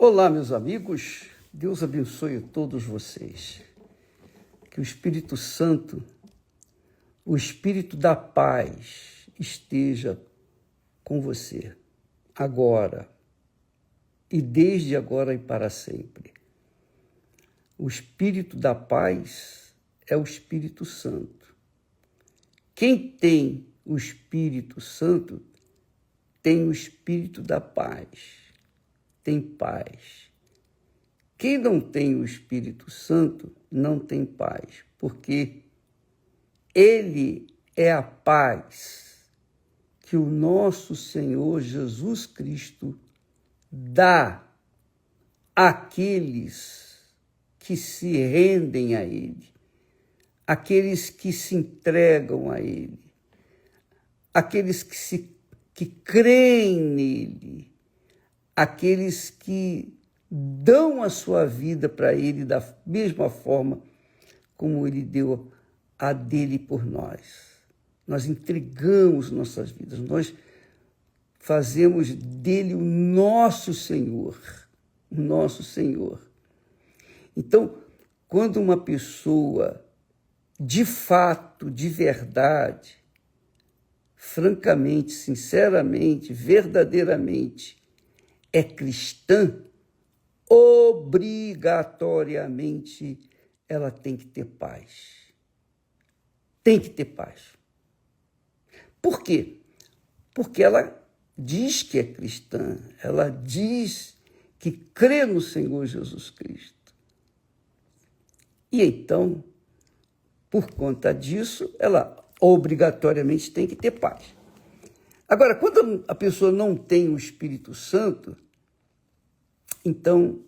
Olá, meus amigos, Deus abençoe todos vocês. Que o Espírito Santo, o Espírito da paz, esteja com você, agora e desde agora e para sempre. O Espírito da paz é o Espírito Santo. Quem tem o Espírito Santo tem o Espírito da paz. Tem paz. Quem não tem o Espírito Santo não tem paz, porque ele é a paz que o nosso Senhor Jesus Cristo dá àqueles que se rendem a ele, àqueles que se entregam a ele, àqueles que creem nele, aqueles que dão a sua vida para ele da mesma forma como ele deu a dele por nós. Nós entregamos nossas vidas, nós fazemos dele o nosso Senhor, o nosso Senhor. Então, quando uma pessoa, de fato, de verdade, francamente, sinceramente, verdadeiramente, é cristã, obrigatoriamente ela tem que ter paz. Tem que ter paz. Por quê? Porque ela diz que é cristã, ela diz que crê no Senhor Jesus Cristo. E então, por conta disso, ela obrigatoriamente tem que ter paz. Agora, quando a pessoa não tem o Espírito Santo, então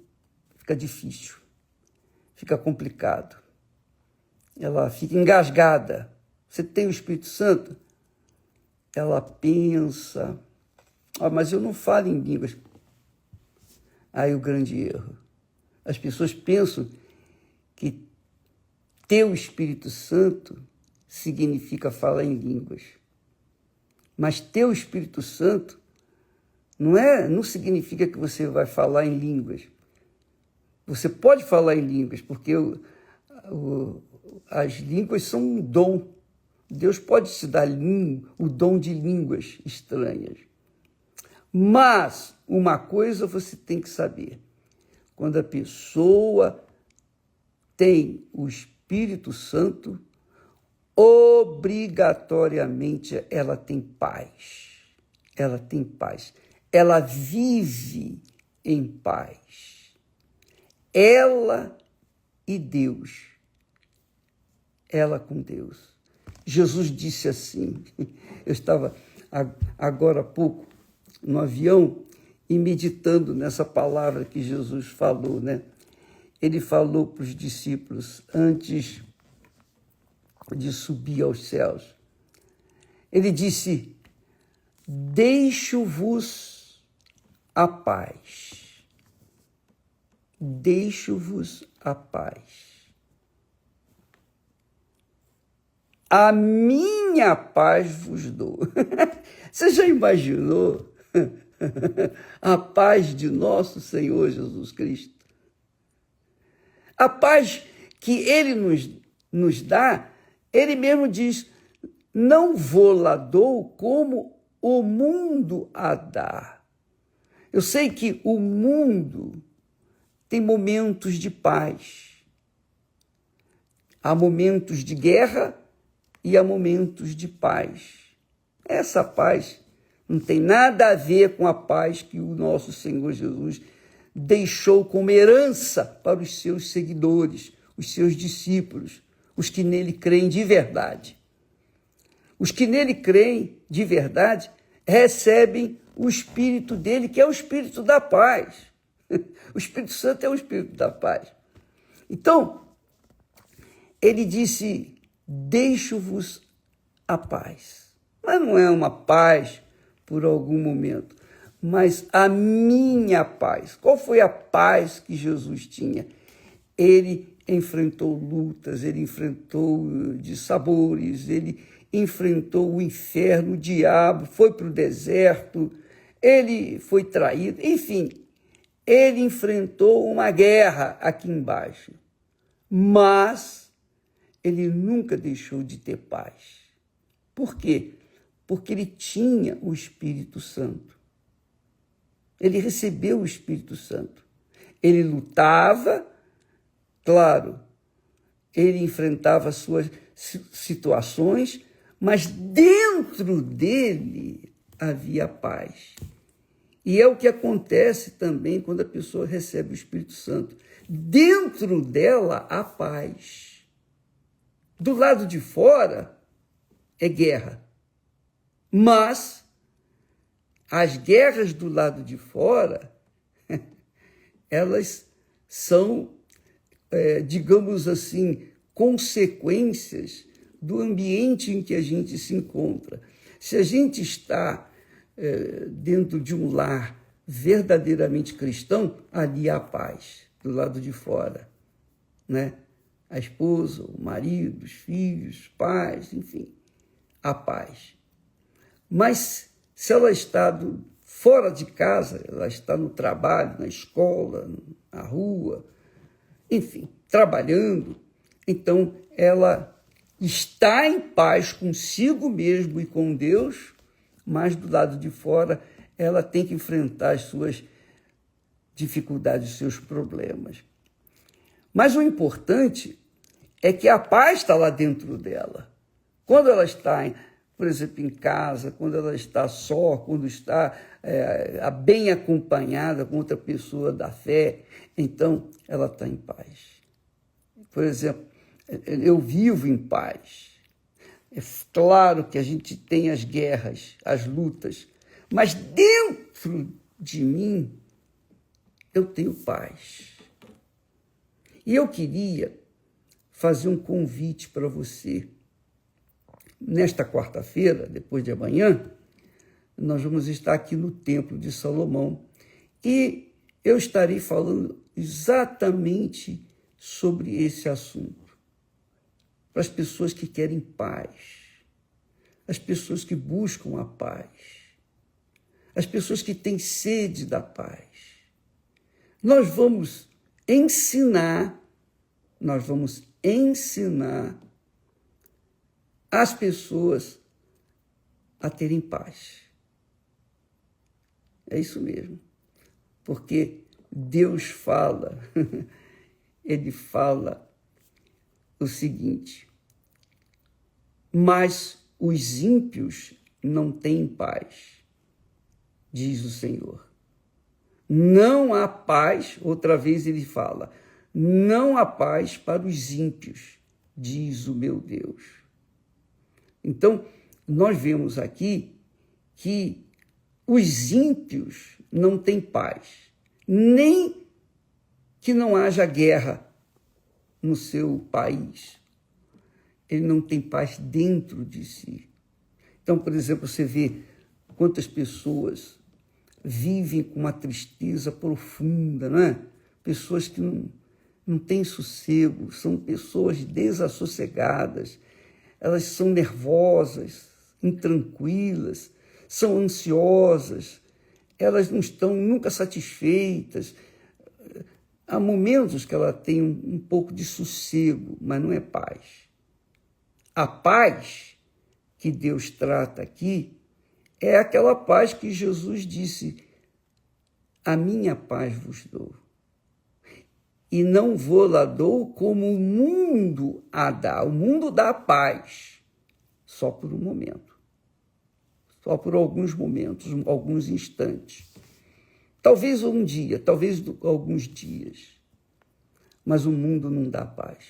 fica difícil, fica complicado, ela fica engasgada. Você tem o Espírito Santo? Ela pensa, mas eu não falo em línguas. Aí o grande erro. As pessoas pensam que ter o Espírito Santo significa falar em línguas. Mas ter o Espírito Santo não significa que você vai falar em línguas. Você pode falar em línguas, porque as línguas são um dom. Deus pode te dar o dom de línguas estranhas. Mas uma coisa você tem que saber. Quando a pessoa tem o Espírito Santo, obrigatoriamente ela tem paz. Ela tem paz. Ela vive em paz. Ela e Deus. Ela com Deus. Jesus disse assim, eu estava agora há pouco no avião e meditando nessa palavra que Jesus falou, né? Ele falou para os discípulos antes de subir aos céus. Ele disse: deixo-vos a paz. Deixo-vos a paz. A minha paz vos dou. Você já imaginou a paz de nosso Senhor Jesus Cristo? A paz que ele nos dá, ele mesmo diz: não vou lá dou como o mundo a dá. Eu sei que o mundo tem momentos de paz. Há momentos de guerra e há momentos de paz. Essa paz não tem nada a ver com a paz que o nosso Senhor Jesus deixou como herança para os seus seguidores, os seus discípulos, os que nele creem de verdade. Os que nele creem de verdade recebem o Espírito dele, que é o Espírito da paz. O Espírito Santo é o Espírito da paz. Então, ele disse: deixo-vos a paz. Mas não é uma paz por algum momento, mas a minha paz. Qual foi a paz que Jesus tinha? Ele enfrentou lutas, ele enfrentou dissabores, ele enfrentou o inferno, o diabo, foi para o deserto, ele foi traído, enfim, ele enfrentou uma guerra aqui embaixo, mas ele nunca deixou de ter paz. Por quê? Porque ele tinha o Espírito Santo. Ele recebeu o Espírito Santo. Ele lutava, claro, ele enfrentava as suas situações, mas dentro dele havia paz. E é o que acontece também quando a pessoa recebe o Espírito Santo. Dentro dela há paz. Do lado de fora é guerra. Mas as guerras do lado de fora, elas são, digamos assim, consequências do ambiente em que a gente se encontra. Se a gente está dentro de um lar verdadeiramente cristão, ali há paz, do lado de fora, né? A esposa, o marido, os filhos, os pais, enfim, há paz. Mas se ela está fora de casa, ela está no trabalho, na escola, na rua, enfim, trabalhando, então ela está em paz consigo mesmo e com Deus, mas do lado de fora ela tem que enfrentar as suas dificuldades, os seus problemas. Mas o importante é que a paz está lá dentro dela. Quando ela está, por exemplo, em casa, quando ela está só, quando está bem acompanhada com outra pessoa da fé, então ela está em paz. Por exemplo, eu vivo em paz. É claro que a gente tem as guerras, as lutas, mas dentro de mim eu tenho paz. E eu queria fazer um convite para você. Nesta quarta-feira, depois de amanhã, nós vamos estar aqui no Templo de Salomão e eu estarei falando exatamente sobre esse assunto. Para as pessoas que querem paz, as pessoas que buscam a paz, as pessoas que têm sede da paz. Nós vamos ensinar as pessoas a terem paz. É isso mesmo. Porque Deus fala, Ele fala o seguinte: mas os ímpios não têm paz, diz o Senhor. Não há paz, outra vez ele fala, não há paz para os ímpios, diz o meu Deus. Então, nós vemos aqui que os ímpios não têm paz, nem que não haja guerra no seu país. Ele não tem paz dentro de si. Então, por exemplo, você vê quantas pessoas vivem com uma tristeza profunda, não é? Pessoas que não têm sossego, são pessoas desassossegadas, elas são nervosas, intranquilas, são ansiosas, elas não estão nunca satisfeitas. Há momentos que ela tem um pouco de sossego, mas não é paz. A paz que Deus trata aqui é aquela paz que Jesus disse: a minha paz vos dou. E não vou lá dou como o mundo a dá. O mundo dá paz só por um momento. Só por alguns momentos, alguns instantes. Talvez um dia, talvez alguns dias. Mas o mundo não dá paz.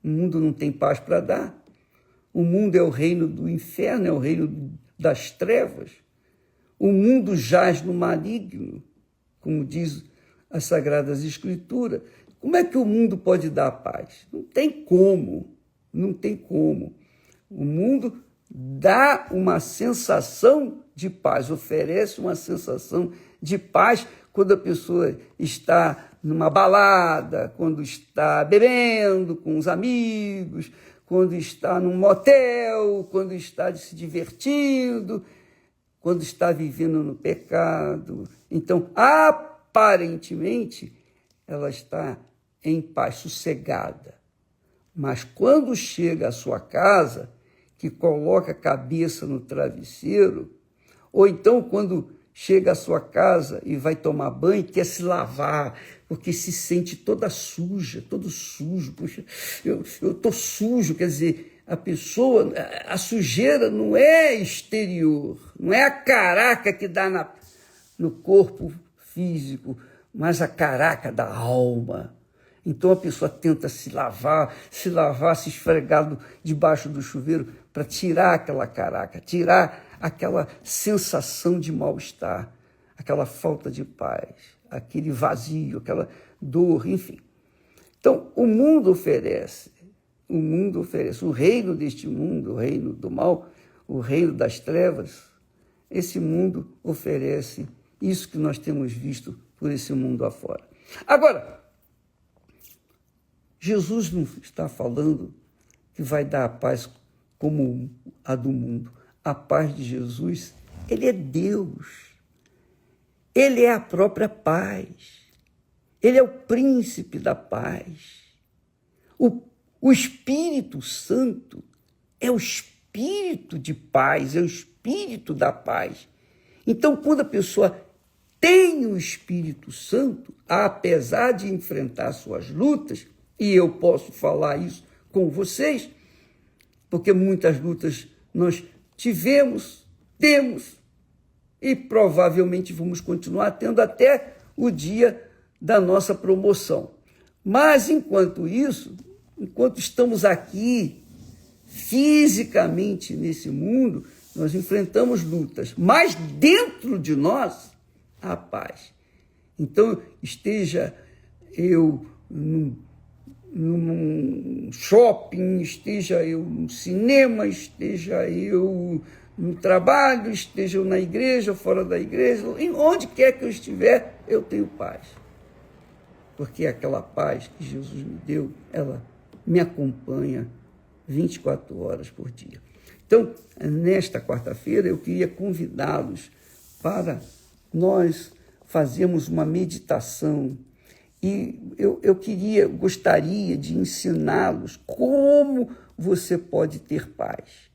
O mundo não tem paz para dar. O mundo é o reino do inferno, é o reino das trevas. O mundo jaz no maligno, como diz as Sagradas Escrituras. Como é que o mundo pode dar paz? Não tem como, não tem como. O mundo dá uma sensação de paz, oferece uma sensação de paz quando a pessoa está numa balada, quando está bebendo com os amigos, quando está num motel, quando está se divertindo, quando está vivendo no pecado. Então, há aparentemente, ela está em paz, sossegada. Mas quando chega à sua casa, que coloca a cabeça no travesseiro, ou então quando chega à sua casa e vai tomar banho, quer se lavar, porque se sente toda suja, todo sujo. Puxa, eu estou sujo, quer dizer, a sujeira não é exterior, não é a caraca que dá no corpo físico, mas a caraca da alma. Então a pessoa tenta se lavar, se esfregar debaixo do chuveiro para tirar aquela caraca, tirar aquela sensação de mal-estar, aquela falta de paz, aquele vazio, aquela dor, enfim. Então o mundo oferece o reino deste mundo, o reino do mal, o reino das trevas. Esse mundo oferece isso que nós temos visto por esse mundo afora. Agora, Jesus não está falando que vai dar a paz como a do mundo. A paz de Jesus, ele é Deus. Ele é a própria paz. Ele é o príncipe da paz. O Espírito Santo é o espírito de paz, é o espírito da paz. Então, quando a pessoa tem o Espírito Santo, apesar de enfrentar suas lutas, e eu posso falar isso com vocês, porque muitas lutas nós tivemos, temos, e provavelmente vamos continuar tendo até o dia da nossa promoção. Mas, enquanto isso, enquanto estamos aqui, fisicamente nesse mundo, nós enfrentamos lutas, mas dentro de nós, a paz. Então, esteja eu num shopping, esteja eu no cinema, esteja eu no trabalho, esteja eu na igreja, fora da igreja, onde quer que eu estiver, eu tenho paz. Porque aquela paz que Jesus me deu, ela me acompanha 24 horas por dia. Então, nesta quarta-feira, eu queria convidá-los para nós fazermos uma meditação. E eu gostaria de ensiná-los como você pode ter paz,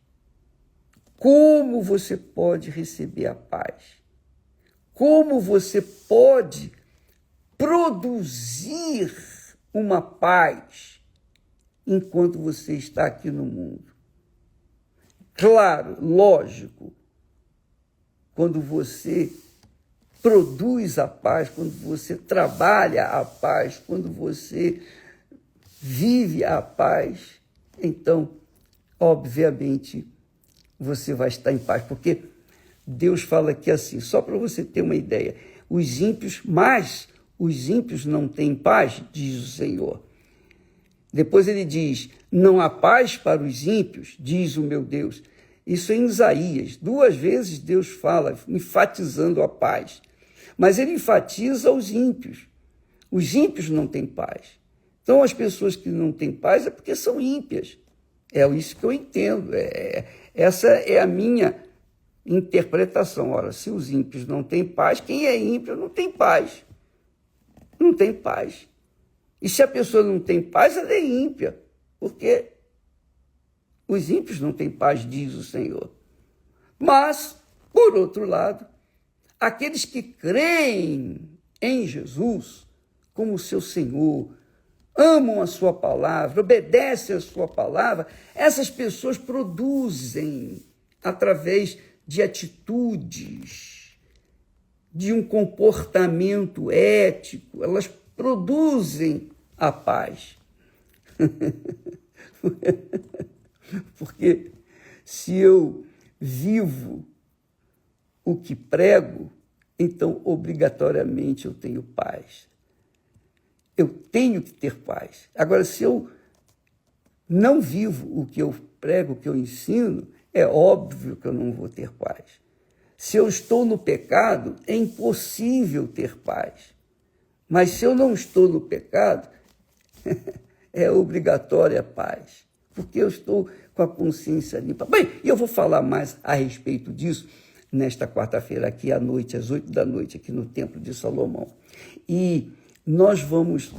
como você pode receber a paz, como você pode produzir uma paz enquanto você está aqui no mundo. Claro, lógico, quando você produz a paz, quando você trabalha a paz, quando você vive a paz, então, obviamente, você vai estar em paz, porque Deus fala aqui assim, só para você ter uma ideia, os ímpios não têm paz, diz o Senhor. Depois ele diz, não há paz para os ímpios, diz o meu Deus. Isso é em Isaías, 2 vezes Deus fala, enfatizando a paz. Mas ele enfatiza os ímpios. Os ímpios não têm paz. Então, as pessoas que não têm paz é porque são ímpias. É isso que eu entendo. Essa é a minha interpretação. Ora, se os ímpios não têm paz, quem é ímpio não tem paz. Não tem paz. E se a pessoa não tem paz, ela é ímpia. Porque os ímpios não têm paz, diz o Senhor. Mas, por outro lado, aqueles que creem em Jesus como seu Senhor, amam a sua palavra, obedecem a sua palavra, essas pessoas produzem, através de atitudes, de um comportamento ético, elas produzem a paz. Porque se eu vivo o que prego, então obrigatoriamente eu tenho paz. Eu tenho que ter paz. Agora, se eu não vivo o que eu prego, o que eu ensino, é óbvio que eu não vou ter paz. Se eu estou no pecado, é impossível ter paz. Mas se eu não estou no pecado, é obrigatória a paz, porque eu estou com a consciência limpa. Bem, eu vou falar mais a respeito disso nesta quarta-feira, aqui à noite, às 8 da noite, aqui no Templo de Salomão. E nós vamos,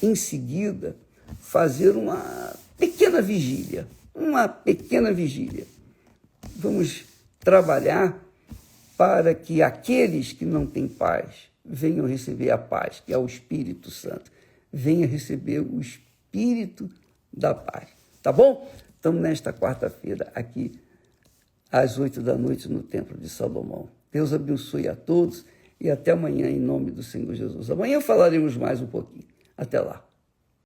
em seguida, fazer uma pequena vigília. Vamos trabalhar para que aqueles que não têm paz venham receber a paz, que é o Espírito Santo. Venha receber o Espírito da paz. Tá bom? Estamos nesta quarta-feira aqui, às 8 da noite, no Templo de Salomão. Deus abençoe a todos e até amanhã, em nome do Senhor Jesus. Amanhã falaremos mais um pouquinho. Até lá.